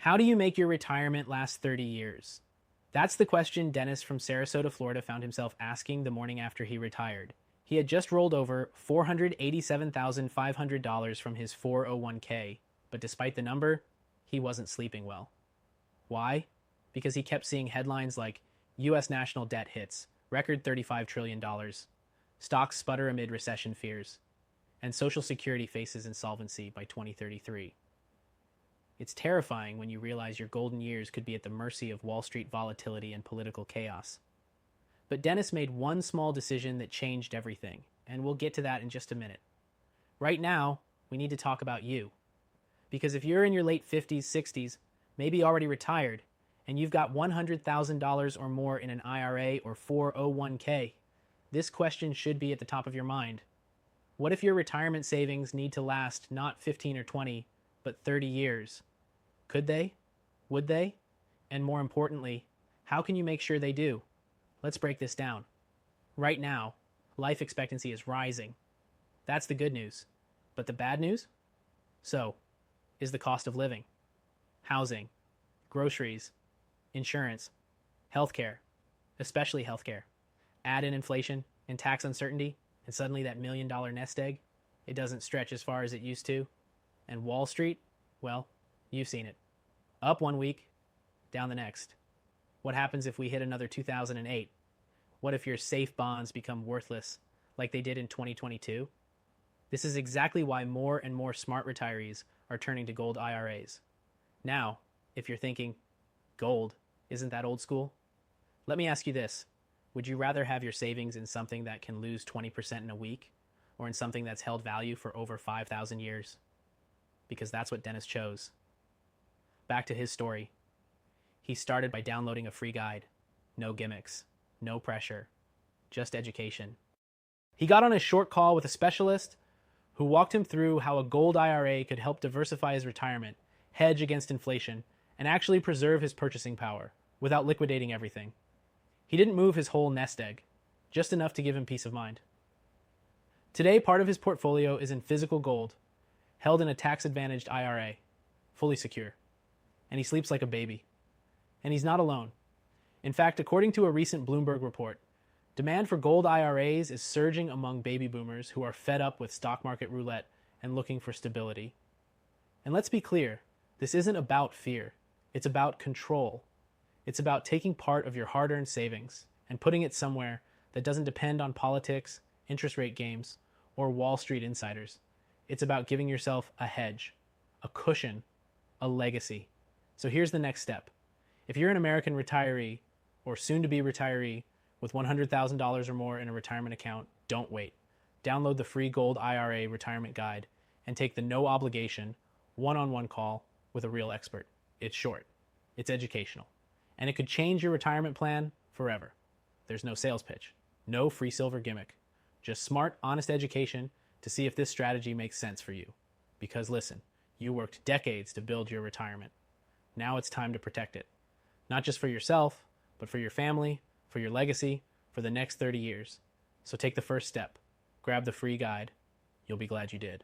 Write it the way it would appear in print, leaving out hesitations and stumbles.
How do you make your retirement last 30 years? That's the question Dennis from Sarasota, Florida found himself asking the morning after he retired. He had just rolled over $487,500 from his 401k, but despite the number, he wasn't sleeping well. Why? Because he kept seeing headlines like US national debt hits, record $35 trillion, stocks sputter amid recession fears, and Social Security faces insolvency by 2033. It's terrifying when you realize your golden years could be at the mercy of Wall Street volatility and political chaos. But Dennis made one small decision that changed everything, and we'll get to that in just a minute. Right now, we need to talk about you. Because if you're in your late 50s, 60s, maybe already retired, and you've got $100,000 or more in an IRA or 401k, this question should be at the top of your mind. What if your retirement savings need to last not 15 or 20, but 30 years? Could they? Would they? And more importantly, how can you make sure they do? Let's break this down. Right now, life expectancy is rising. That's the good news. But the bad news? So, is the cost of living, housing, groceries, insurance, healthcare, especially healthcare. Add in inflation and tax uncertainty, and suddenly that $1 million nest egg, it doesn't stretch as far as it used to. And Wall Street, well, you've seen it. Up one week, down the next. What happens if we hit another 2008? What if your safe bonds become worthless like they did in 2022? This is exactly why more and more smart retirees are turning to gold IRAs. Now, if you're thinking, gold, isn't that old school? Let me ask you this. Would you rather have your savings in something that can lose 20% in a week, or in something that's held value for over 5,000 years? Because that's what Dennis chose. Back to his story. He started by downloading a free guide. No gimmicks, no pressure, just education. He got on a short call with a specialist who walked him through how a gold IRA could help diversify his retirement, hedge against inflation, and actually preserve his purchasing power without liquidating everything. He didn't move his whole nest egg, just enough to give him peace of mind. Today, part of his portfolio is in physical gold, held in a tax-advantaged IRA, fully secure. And he sleeps like a baby. And he's not alone. In fact, according to a recent Bloomberg report, demand for gold IRAs is surging among baby boomers who are fed up with stock market roulette and looking for stability. And let's be clear, this isn't about fear. It's about control. It's about taking part of your hard-earned savings and putting it somewhere that doesn't depend on politics, interest rate games, or Wall Street insiders. It's about giving yourself a hedge, a cushion, a legacy. So here's the next step. If you're an American retiree or soon-to-be retiree with $100,000 or more in a retirement account, don't wait. Download the free Gold IRA Retirement Guide and take the no-obligation, one-on-one call with a real expert. It's short, it's educational, and it could change your retirement plan forever. There's no sales pitch, no free silver gimmick, just smart, honest education to see if this strategy makes sense for you. Because listen, you worked decades to build your retirement. Now it's time to protect it. Not just for yourself, but for your family, for your legacy, for the next 30 years. So take the first step. Grab the free guide. You'll be glad you did.